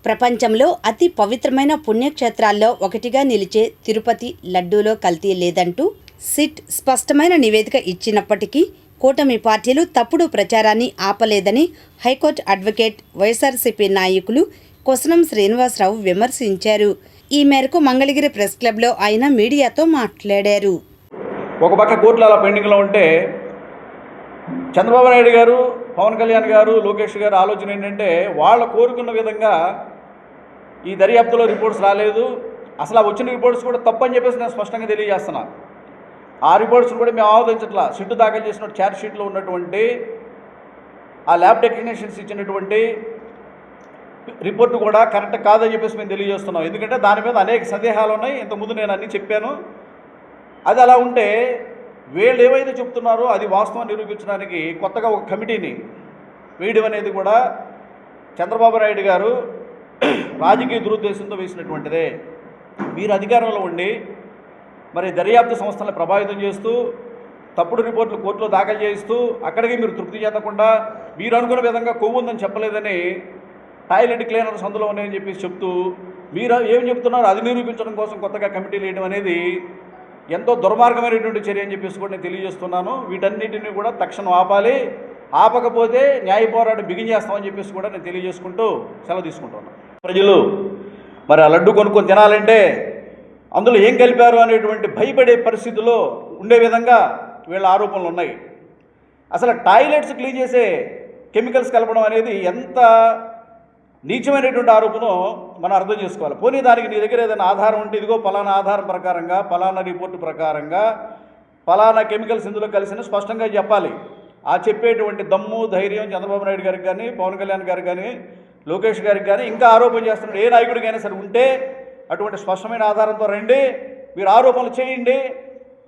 ప్రపంచంలో అతి పవిత్రమైన పుణ్యక్షేత్రాల్లో ఒకటిగా నిలిచే తిరుపతి లడ్డూలో కల్తీ లేదంటూ సిట్ స్పష్టమైన నివేదిక ఇచ్చినప్పటికీ కూటమి పార్టీలు తప్పుడు ప్రచారాన్ని ఆపలేదని హైకోర్టు అడ్వకేట్ వైఎస్ఆర్సీపీ నాయకులు కొసనం శ్రీనివాసరావు విమర్శించారు. ఈ మేరకు మంగళగిరి ప్రెస్ క్లబ్లో ఆయన మీడియాతో మాట్లాడారు. ఒక పక్క కోర్టులు అలా పెండింగ్లో ఉంటే చంద్రబాబు నాయుడు గారు, పవన్ కళ్యాణ్ గారు, లోకేష్ గారు ఆలోచన ఏంటంటే వాళ్ళు కోరుకున్న విధంగా ఈ దర్యాప్తులో రిపోర్ట్స్ రాలేదు, అసలు ఆ వచ్చిన రిపోర్ట్స్ కూడా తప్పని చెప్పేసి నేను స్పష్టంగా తెలియజేస్తున్నా. ఆ రిపోర్ట్స్ కూడా మేము ఆమోదించట్లా. సిట్టు దాఖలు చేసిన ఛార్జ్ షీట్లో ఉన్నటువంటి ఆ ల్యాబ్ టెక్నీషియన్స్ ఇచ్చినటువంటి రిపోర్టు కూడా కరెక్ట్ కాదని చెప్పేసి మేము తెలియజేస్తున్నాం. ఎందుకంటే దాని మీద అనేక సందేహాలు ఉన్నాయి. ఇంతకుముందు నేను అన్నీ చెప్పాను. అది అలా ఉంటే వీళ్ళు ఏవైతే చెప్తున్నారో అది వాస్తవం నిరూపించడానికి కొత్తగా ఒక కమిటీని వేయడం అనేది కూడా చంద్రబాబు నాయుడు గారు రాజకీయ దురుద్దేశంతో వేసినటువంటిదే. మీరు అధికారంలో ఉండి మరి దర్యాప్తు సంస్థలను ప్రభావితం చేస్తూ తప్పుడు రిపోర్టులు కోర్టులో దాఖలు చేయిస్తూ అక్కడికి మీరు తృప్తి చెందకుండా మీరు అనుకున్న విధంగా కొవ్వు ఉందని చెప్పలేదని టాయిలెట్ క్లీనర్స్ అందులో ఉన్నాయని చెప్పేసి చెప్తూ మీరు ఏం చెప్తున్నారో అది నిరూపించడం కోసం కొత్తగా కమిటీలు వేయడం అనేది ఎంతో దుర్మార్గమైనటువంటి చర్య అని చెప్పేసి కూడా నేను తెలియజేస్తున్నాను. వీటన్నిటిని కూడా తక్షణం ఆపాలి. ఆపకపోతే న్యాయ పోరాటం బిగించేస్తామని చెప్పేసి కూడా నేను తెలియజేసుకుంటూ సెలవు తీసుకుంటున్నాను. ప్రజలు మరి ఆ లడ్డు కొనుక్కొని తినాలంటే అందులో ఏం కలిపారు అనేటువంటి భయపడే పరిస్థితుల్లో ఉండే విధంగా వీళ్ళ ఆరోపణలు ఉన్నాయి. అసలు టాయిలెట్స్ క్లీన్ చేసే కెమికల్స్ కలపడం అనేది ఎంత నీచమైనటువంటి ఆరోపణ మనం అర్థం చేసుకోవాలి. పోనీ దానికి నీ దగ్గర ఏదైనా ఆధారం ఉంటే ఇదిగో పలానా ఆధారం ప్రకారంగా పలానా రిపోర్టు ప్రకారంగా పలానా కెమికల్స్ ఇందులో కలిసిన స్పష్టంగా చెప్పాలి. ఆ చెప్పేటువంటి దమ్ము ధైర్యం చంద్రబాబు నాయుడు గారికి కానీ, పవన్ కళ్యాణ్ గారికి కానీ, లోకేష్ గారికి కానీ, ఇంకా ఆరోపణ చేస్తున్నాడు ఏ నాయకుడికైనా సరే ఉంటే అటువంటి స్పష్టమైన ఆధారంతో రండి, మీరు ఆరోపణలు చేయండి.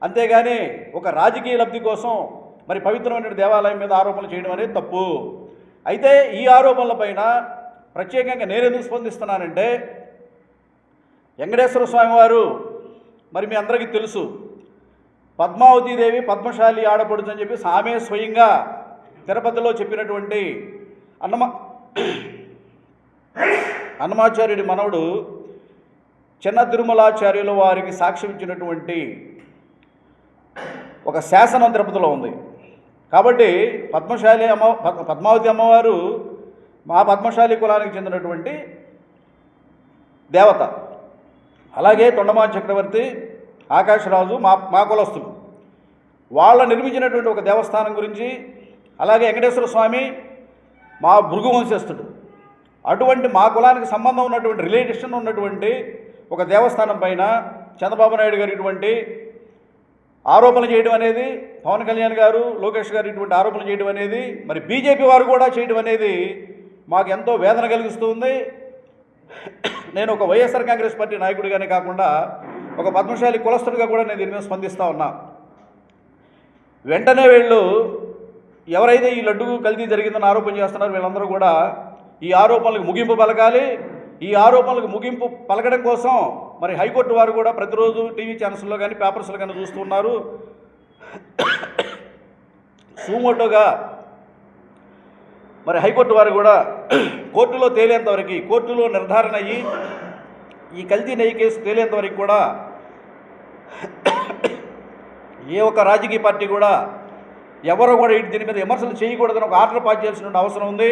అంతేగాని ఒక రాజకీయ లబ్ధి కోసం మరి పవిత్రమైన దేవాలయం మీద ఆరోపణలు చేయడం అనేది తప్పు. అయితే ఈ ఆరోపణల పైన ప్రత్యేకంగా నేను ఎందుకు స్పందిస్తున్నానంటే వెంకటేశ్వర స్వామి వారు మరి మీ అందరికీ తెలుసు, పద్మావతీదేవి పద్మశాలి ఆడపడుచు అని చెప్పి ఆమె స్వయంగా తిరుపతిలో చెప్పినటువంటి అన్నమాచార్యుడి మనవడు చిన్న తిరుమలాచార్యుల వారికి సాక్ష్యం ఇచ్చినటువంటి ఒక శాసనం తిరుపతిలో ఉంది. కాబట్టి పద్మావతి అమ్మవారు మా పద్మశాలి కులానికి చెందినటువంటి దేవత. అలాగే తొండమాన్ చక్రవర్తి, ఆకాశరాజు మా కులస్తులు. వాళ్ళ నిర్మించినటువంటి ఒక దేవస్థానం గురించి, అలాగే వెంకటేశ్వర స్వామి మా భృగు వంశస్థుడు. అటువంటి మా కులానికి సంబంధం ఉన్నటువంటి రిలేషన్ ఉన్నటువంటి ఒక దేవస్థానం పైన చంద్రబాబు నాయుడు గారు ఇటువంటి ఆరోపణలు చేయడం అనేది, పవన్ కళ్యాణ్ గారు, లోకేష్ గారు ఇటువంటి ఆరోపణలు చేయడం అనేది, మరి బీజేపీ వారు కూడా చేయడం అనేది మాకు ఎంతో వేదన కలిగిస్తుంది. నేను ఒక వైఎస్ఆర్ కాంగ్రెస్ పార్టీ నాయకుడిగానే కాకుండా ఒక పద్మశాలి కులస్తుడిగా కూడా నేను దీని మీద స్పందిస్తూ ఉన్నా. వెంటనే వీళ్ళు ఎవరైతే ఈ లడ్డు కల్తీ జరిగిందని ఆరోపణ చేస్తున్నారో వీళ్ళందరూ కూడా ఈ ఆరోపణలకు ముగింపు పలకాలి. ఈ ఆరోపణలకు ముగింపు పలకడం కోసం మరి హైకోర్టు వారు కూడా ప్రతిరోజు టీవీ ఛానల్స్లో కానీ పేపర్స్లో కానీ చూస్తున్నారు. సుమోటోగా మరి హైకోర్టు వారు కూడా కోర్టులో తేలేంతవరకు, కోర్టులో నిర్ధారణ అయ్యి ఈ కల్తీ నెయ్యి కేసు తేలేంతవరకు కూడా ఏ ఒక్క రాజకీయ పార్టీ కూడా ఎవరో కూడా దీని మీద విమర్శలు చేయకూడదని ఒక ఆర్డర్ పాస్ చేయాల్సిన అవసరం ఉంది.